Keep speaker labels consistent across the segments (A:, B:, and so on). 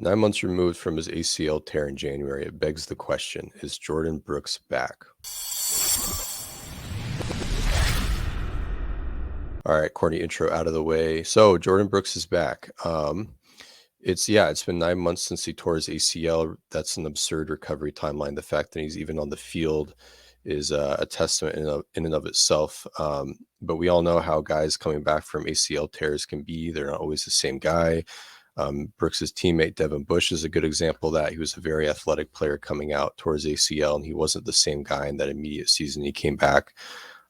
A: 9 months removed from his ACL tear in January, it begs the question, is Jordyn Brooks back? All right, corny intro out of the way. So Jordyn Brooks is back. It's been 9 months since he tore his ACL. That's an absurd recovery timeline. The fact that he's even on the field is a testament in and of itself. But we all know how guys coming back from ACL tears can be. They're not always the same guy. Brooks's teammate Devin Bush is a good example of that. He was a very athletic player coming out towards ACL, and he wasn't the same guy in that immediate season he came back.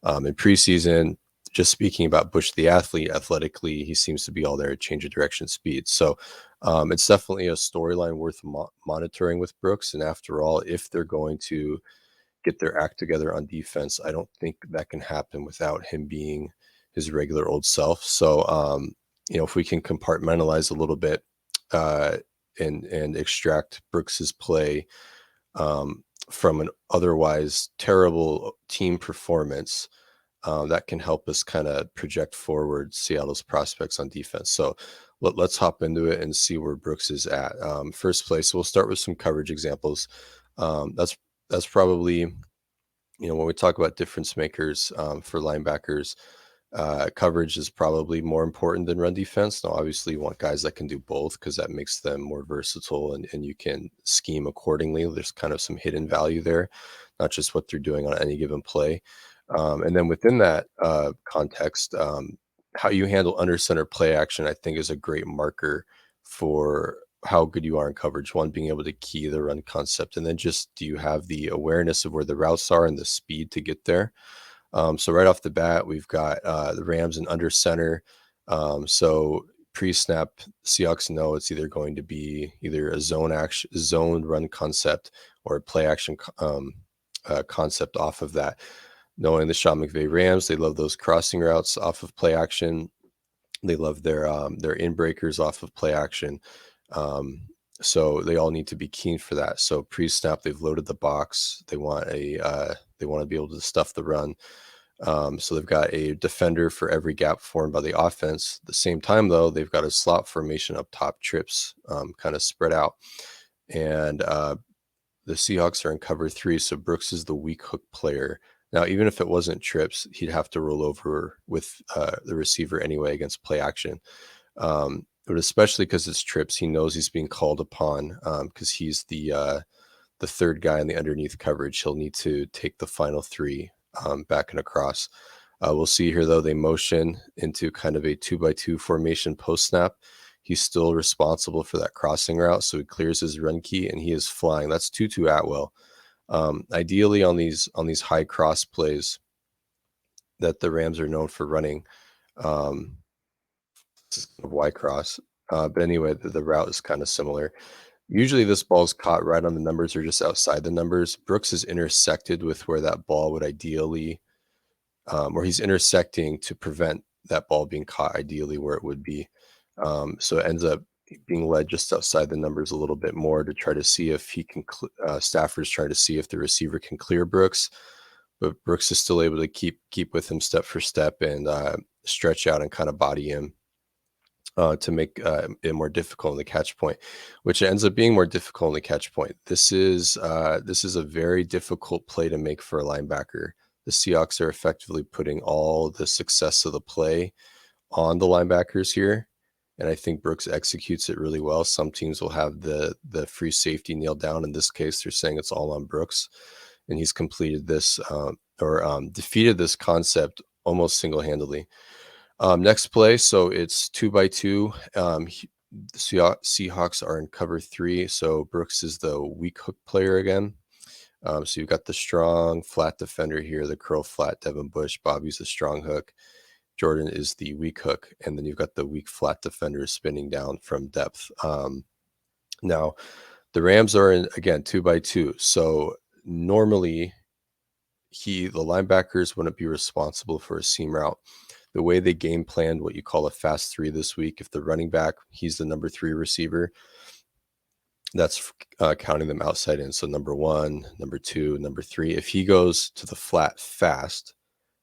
A: In preseason, just speaking about Bush the athlete, athletically, he seems to be all there at change of direction speed. So it's definitely a storyline worth monitoring with Brooks. And after all, if they're going to get their act together on defense, I don't think that can happen without him being his regular old self. So, if we can compartmentalize a little bit and extract Brooks's play from an otherwise terrible team performance, that can help us kind of project forward Seattle's prospects on defense. So let's hop into it and see where Brooks is at. First place, we'll start with some coverage examples. That's probably, when we talk about difference makers for linebackers, coverage is probably more important than run defense. Now, obviously, you want guys that can do both because that makes them more versatile and you can scheme accordingly. There's kind of some hidden value there, not just what they're doing on any given play. And then within that context, how you handle under center play action, I think, is a great marker for how good you are in coverage. One, being able to key the run concept, and then just do you have the awareness of where the routes are and the speed to get there? So right off the bat, we've got the Rams and under center. So pre-snap, Seahawks know it's either going to be either a zone run concept or a play action concept off of that. Knowing the Sean McVay Rams, they love those crossing routes off of play action. They love their in breakers off of play action. So they all need to be keen for that. So pre-snap, they've loaded the box. They want to be able to stuff the run. So they've got a defender for every gap formed by the offense. At the same time, though, they've got a slot formation up top, trips kind of spread out. And the Seahawks are in cover 3, so Brooks is the weak hook player. Now, even if it wasn't trips, he'd have to roll over with the receiver anyway against play action. But especially because it's trips, he knows he's being called upon because he's the third guy in the underneath coverage. He'll need to take the final 3 back and across. We'll see here, though, they motion into kind of a 2x2 formation post snap. He's still responsible for that crossing route, so he clears his run key and he is flying. That's Tutu Atwell. Ideally on these high cross plays that the Rams are known for running, Y cross. But anyway, the route is kind of similar. Usually this ball is caught right on the numbers or just outside the numbers. Brooks is intersected with where that ball would ideally, or he's intersecting to prevent that ball being caught ideally where it would be. So it ends up being led just outside the numbers a little bit more to try to see if he can, Stafford's trying to see if the receiver can clear Brooks, but Brooks is still able to keep with him step for step and stretch out and kind of body him to make it more difficult in the catch point, which ends up being more difficult in the catch point. This is a very difficult play to make for a linebacker. The Seahawks are effectively putting all the success of the play on the linebackers here. And I think Brooks executes it really well. Some teams will have the free safety nailed down. In this case, they're saying it's all on Brooks. And he's completed this defeated this concept almost single-handedly. Next play, so it's 2x2. The Seahawks are in cover 3. So Brooks is the weak hook player again. So you've got the strong flat defender here, the curl flat Devin Bush. Bobby's the strong hook. Jordyn is the weak hook, and then you've got the weak flat defender spinning down from depth. Now, the Rams are in, again, 2x2. So normally, the linebackers wouldn't be responsible for a seam route. The way they game planned what you call a fast 3 this week, if the running back, he's the number 3 receiver, that's counting them outside in. So number 1, number 2, number 3. If he goes to the flat fast,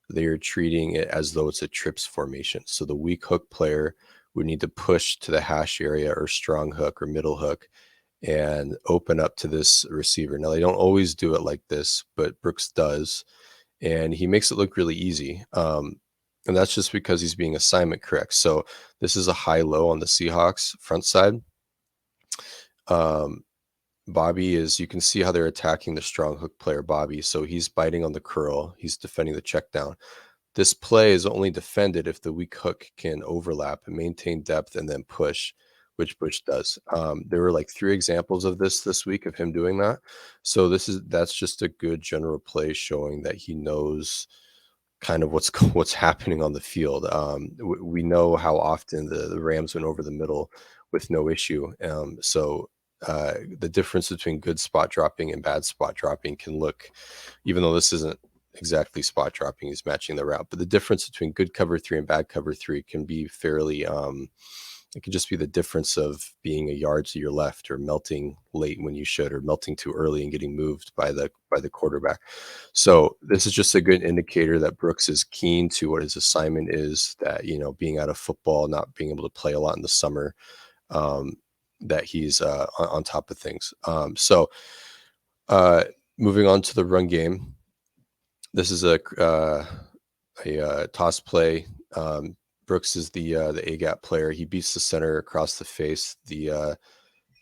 A: they are treating it as though it's a trips formation. So the weak hook player would need to push to the hash area or strong hook or middle hook and open up to this receiver. Now, they don't always do it like this, but Brooks does, and he makes it look really easy. And that's just because he's being assignment correct. So this is a high-low on the Seahawks front side. Um, Bobby is, you can see how they're attacking the strong hook player, Bobby. So he's biting on the curl. He's defending the check down. This play is only defended if the weak hook can overlap and maintain depth and then push, which Bush does. There were like 3 examples of this week of him doing that. So that's just a good general play showing that he knows kind of what's happening on the field. We know how often the Rams went over the middle with no issue. The difference between good spot dropping and bad spot dropping can look, even though this isn't exactly spot dropping, he's matching the route, but the difference between good cover 3 and bad cover 3 can be fairly it could just be the difference of being a yard to your left or melting late when you should, or melting too early and getting moved by the quarterback. So this is just a good indicator that Brooks is keen to what his assignment is, that, being out of football, not being able to play a lot in the summer, that he's on top of things. Moving on to the run game. This is a toss play. Brooks is the A-gap player. He beats the center across the face. The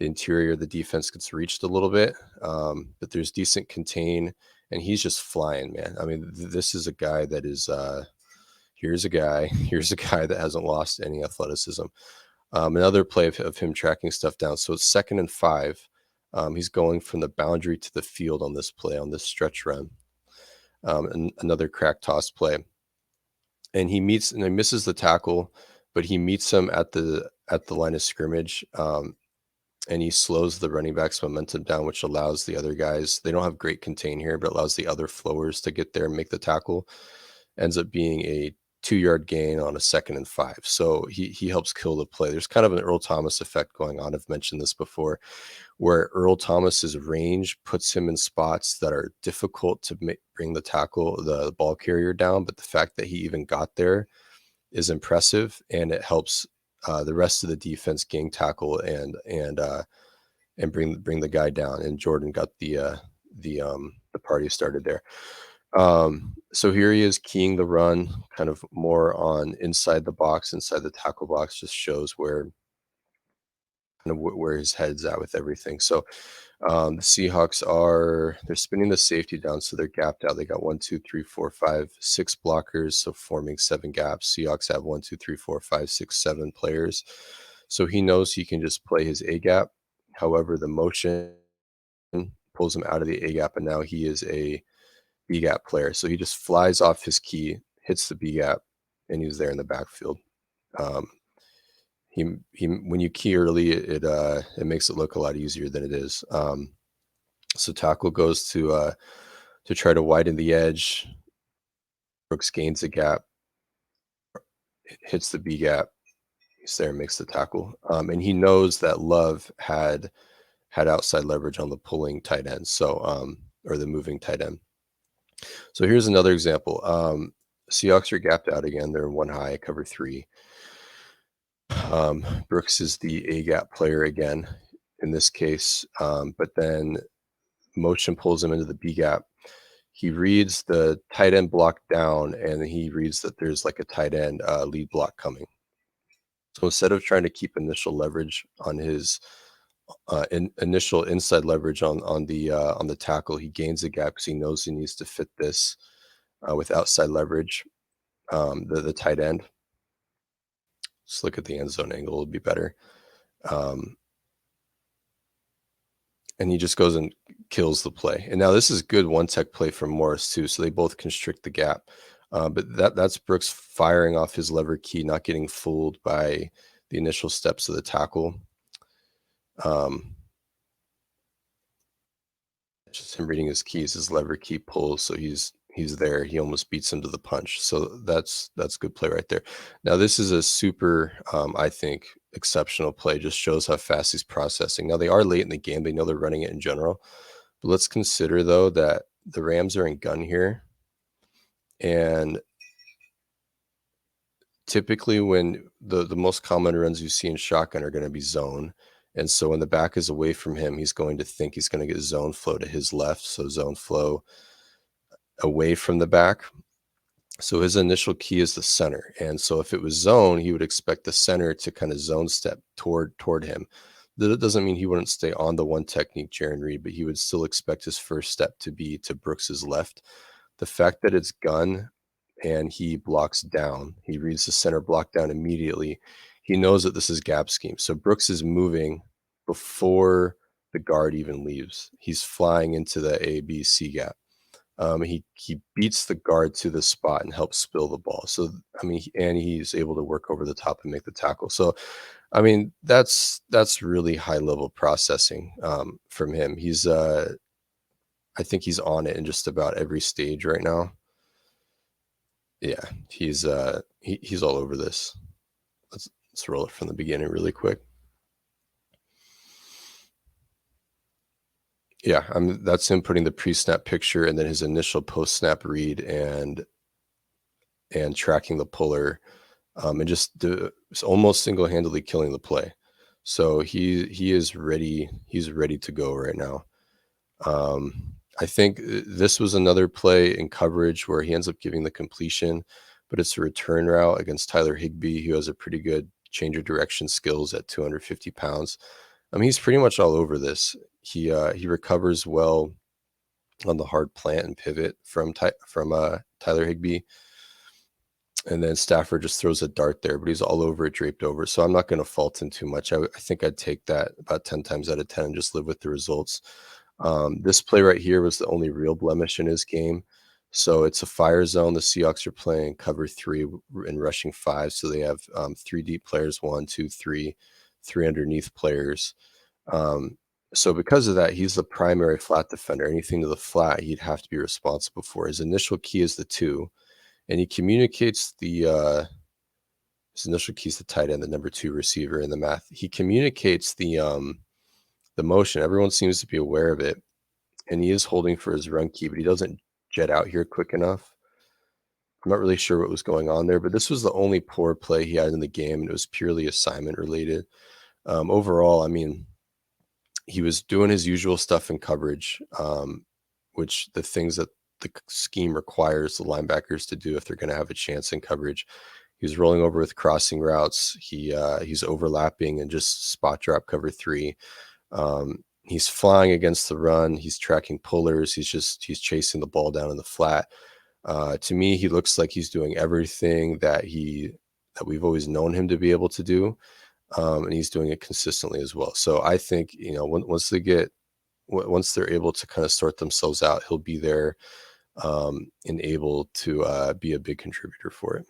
A: interior of the defense gets reached a little bit, but there's decent contain, and he's just flying, man. I mean, this is a guy that is here's a guy that hasn't lost any athleticism. Another play of him tracking stuff down. So it's 2nd and 5. He's going from the boundary to the field on this play, on this stretch run. And another crack toss play. And he misses the tackle, but he meets him at the line of scrimmage, and he slows the running back's momentum down, which allows the other guys, they don't have great contain here, but allows the other flowers to get there and make the tackle. Ends up being a 2-yard gain on a 2nd and 5. So he helps kill the play. There's kind of an Earl Thomas effect going on. I've mentioned this before, where Earl Thomas's range puts him in spots that are difficult to bring the ball carrier down. But the fact that he even got there is impressive, and it helps the rest of the defense gang tackle and bring the guy down. And Jordyn got the party started there. So here he is keying the run, kind of more on inside the box, inside the tackle box, just shows where his head's at with everything. So the Seahawks they're spinning the safety down, so they're gapped out. They got 1, 2, 3, 4, 5, 6 blockers, so forming 7 gaps. Seahawks have 1, 2, 3, 4, 5, 6, 7 players. So he knows he can just play his A gap. However, the motion pulls him out of the A gap, and now he is a B gap player. So he just flies off his key, hits the B gap, and he's there in the backfield. He when you key early, it makes it look a lot easier than it is. So tackle goes to try to widen the edge. Brooks gains the gap, hits the B gap. He's there and makes the tackle. And he knows that Love had outside leverage on the pulling tight end, so or the moving tight end. So here's another example. Seahawks are gapped out again. They're 1 high, cover 3. Brooks is the A gap player again in this case, but then motion pulls him into the B gap. He reads the tight end block down, and he reads that there's like a tight end lead block coming. So instead of trying to keep initial leverage on his initial inside leverage on the tackle, he gains the gap because he knows he needs to fit this with outside leverage, the tight end. Let's look at the end zone angle, it'll be better. And he just goes and kills the play. And now this is good one-tech play from Morris too, so they both constrict the gap. But that's Brooks firing off his lever key, not getting fooled by the initial steps of the tackle. Just him reading his keys, his lever key pulls, so he's there. He almost beats him to the punch. So that's good play right there. Now this is a super, I think, exceptional play. Just shows how fast he's processing. Now they are late in the game. They know they're running it in general. But let's consider though that the Rams are in gun here, and Typically, when the most common runs you see in shotgun are gonna be zone, and so when the back is away from him, he's going to think he's gonna get zone flow to his left, so zone flow away from the back. So his initial key is the center, and so if it was zone, he would expect the center to kinda zone step toward him. That doesn't mean he wouldn't stay on the one technique, Jaren Reed, but he would still expect his first step to be to Brooks's left. The fact that it's gun and he blocks down, he reads the center block down immediately. He knows that this is gap scheme. So Brooks is moving before the guard even leaves. He's flying into the A, B, C gap. He beats the guard to the spot and helps spill the ball. So I mean, and he's able to work over the top and make the tackle. So I mean, that's really high level processing from him. I think he's on it in just about every stage right now. Yeah, he's all over this. Let's roll it from the beginning really quick. Yeah, that's him putting the pre-snap picture and then his initial post-snap read and tracking the puller, and just almost single-handedly killing the play. So he is ready. He's ready to go right now. I think this was another play in coverage where he ends up giving the completion, but it's a return route against Tyler Higbee, who has a pretty good change of direction skills at 250 pounds. I mean, he's pretty much all over this. He recovers well on the hard plant and pivot from Tyler Higbee, and then Stafford just throws a dart there, but he's all over it, draped over. So I'm not going to fault him too much. I think I'd take that about 10 times out of 10 and just live with the results. This play right here was the only real blemish in his game. So it's a fire zone. The Seahawks are playing cover three and rushing five. So they have three deep players, one, two, three underneath players. Um, so because of that, he's the primary flat defender. Anything to the flat, he'd have to be responsible for. His initial key is the two, and he communicates his initial key is the tight end, the number two receiver in the math. He communicates the motion. Everyone seems to be aware of it, and he is holding for his run key, but he doesn't jet out here quick enough. I'm not really sure what was going on there, but this was the only poor play he had in the game, and it was purely assignment related. Overall, I mean, he was doing his usual stuff in coverage, which the things that the scheme requires the linebackers to do if they're going to have a chance in coverage. He was rolling over with crossing routes. He's overlapping and just spot drop cover three. He's flying against the run. He's tracking pullers. He's chasing the ball down in the flat. To me, he looks like he's doing everything that we've always known him to be able to do, and he's doing it consistently as well. So I think once they're able to kind of sort themselves out, he'll be there and able to be a big contributor for it.